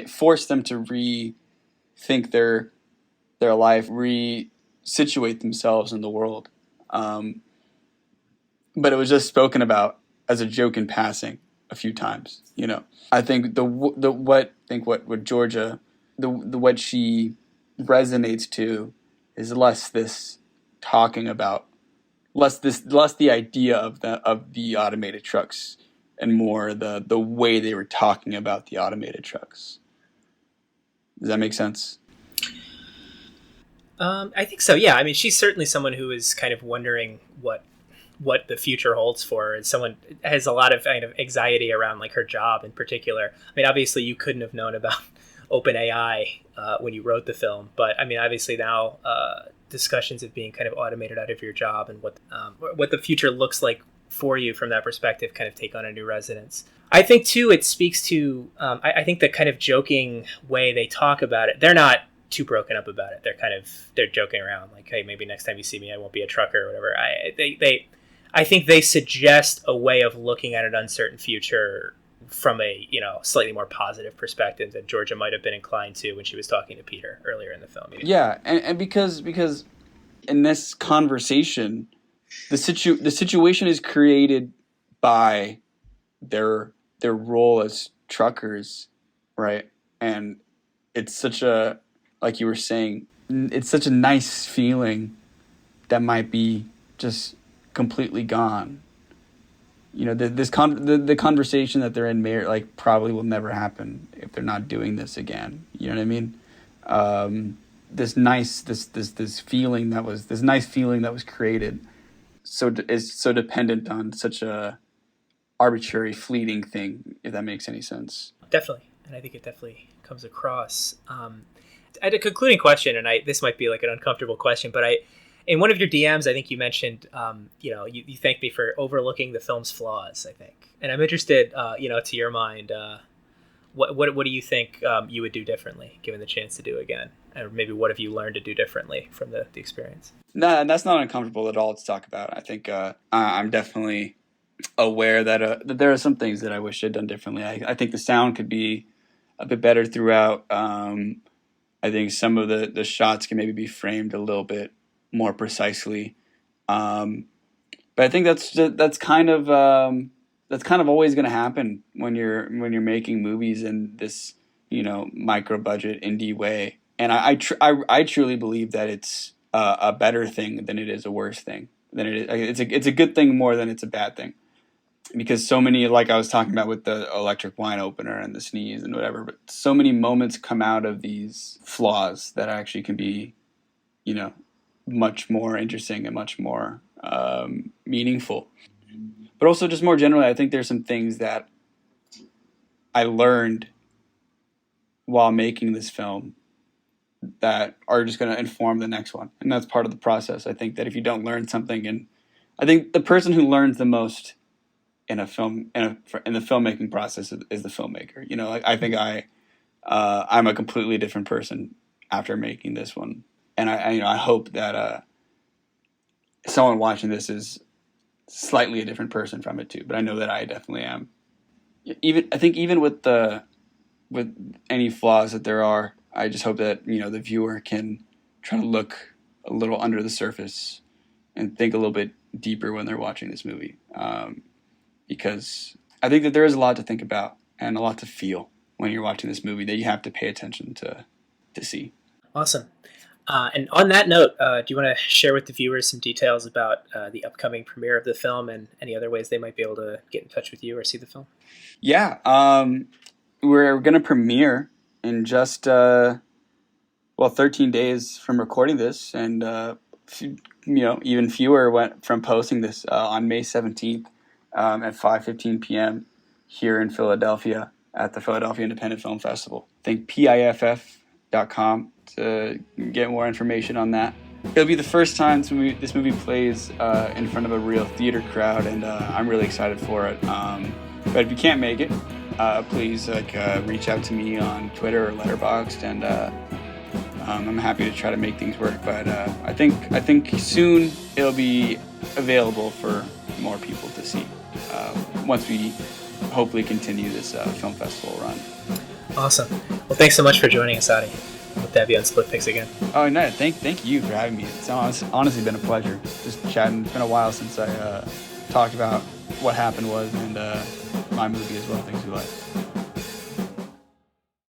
[SPEAKER 2] force them to rethink their life, re-situate themselves in the world. But it was just spoken about as a joke in passing a few times. I think what Georgia, what she resonates to is less this talking about, less the idea of the automated trucks, and more the way they were talking about the automated trucks. Does that make sense?
[SPEAKER 1] I think so. Yeah, I mean, she's certainly someone who is kind of wondering what the future holds for her, and someone has a lot of kind of anxiety around like her job in particular. I mean, obviously, you couldn't have known about OpenAI when you wrote the film, but I mean, obviously now discussions of being kind of automated out of your job and what the future looks like for you from that perspective kind of take on a new resonance. I think too, it speaks to I think the kind of joking way they talk about it. They're not too broken up about it. They're joking around like, hey, maybe next time you see me, I won't be a trucker or whatever. I think they suggest a way of looking at an uncertain future from a slightly more positive perspective than Georgia might have been inclined to when she was talking to Peter earlier in the film.
[SPEAKER 2] Yeah, and because in this conversation, the situation is created by their role as truckers, right? And it's such a, like you were saying, it's such a nice feeling that might be just completely gone. The conversation that they're in like probably will never happen if they're not doing this again. You know what I mean? This feeling that was created is so dependent on such a arbitrary, fleeting thing, if that makes any sense.
[SPEAKER 1] Definitely, and I think it definitely comes across. I had a concluding question, and this might be like an uncomfortable question, but in one of your DMs, I think you mentioned, you thanked me for overlooking the film's flaws, I think. And I'm interested, to your mind, what do you think you would do differently, given the chance to do again? Or maybe what have you learned to do differently from the experience?
[SPEAKER 2] No, that's not uncomfortable at all to talk about. I think I'm definitely aware that there are some things that I wish I'd done differently. I think the sound could be a bit better throughout. I think some of the shots can maybe be framed a little bit more precisely, but I think that's kind of always going to happen when you're making movies in this micro budget indie way. And I truly believe that it's a better thing than it is a worse thing. It's a good thing more than it's a bad thing, because so many, like I was talking about with the electric wine opener and the sneeze and whatever, but so many moments come out of these flaws that actually can be much more interesting and much more meaningful. But also just more generally, I think there's some things that I learned while making this film that are just going to inform the next one. And that's part of the process. I think that if you don't learn something, and I think the person who learns the most in a film, in the filmmaking process is the filmmaker. I think I'm a completely different person after making this one. And I hope that someone watching this is slightly a different person from it too. But I know that I definitely am. Even with any flaws that there are, I just hope that the viewer can try to look a little under the surface and think a little bit deeper when they're watching this movie, because I think that there is a lot to think about and a lot to feel when you're watching this movie that you have to pay attention to see.
[SPEAKER 1] Awesome. And on that note, do you want to share with the viewers some details about the upcoming premiere of the film and any other ways they might be able to get in touch with you or see the film?
[SPEAKER 2] Yeah, we're going to premiere in just 13 days from recording this, and even fewer went from posting this on May 17th at 5:15 p.m. here in Philadelphia at the Philadelphia Independent Film Festival. I think PIFF.com to get more information on that. It'll be the first time this movie plays in front of a real theater crowd, and I'm really excited for it. But if you can't make it, please reach out to me on Twitter or Letterboxd, and I'm happy to try to make things work. But I think soon it'll be available for more people to see once we hopefully continue this film festival run.
[SPEAKER 1] Awesome. Well, thanks so much for joining us, Adi. Hope to have you on Split Picks again.
[SPEAKER 2] Oh, no, thank you for having me. It's honestly been a pleasure just chatting. It's been a while since I talked about what happened and my movie as well, Things We Like.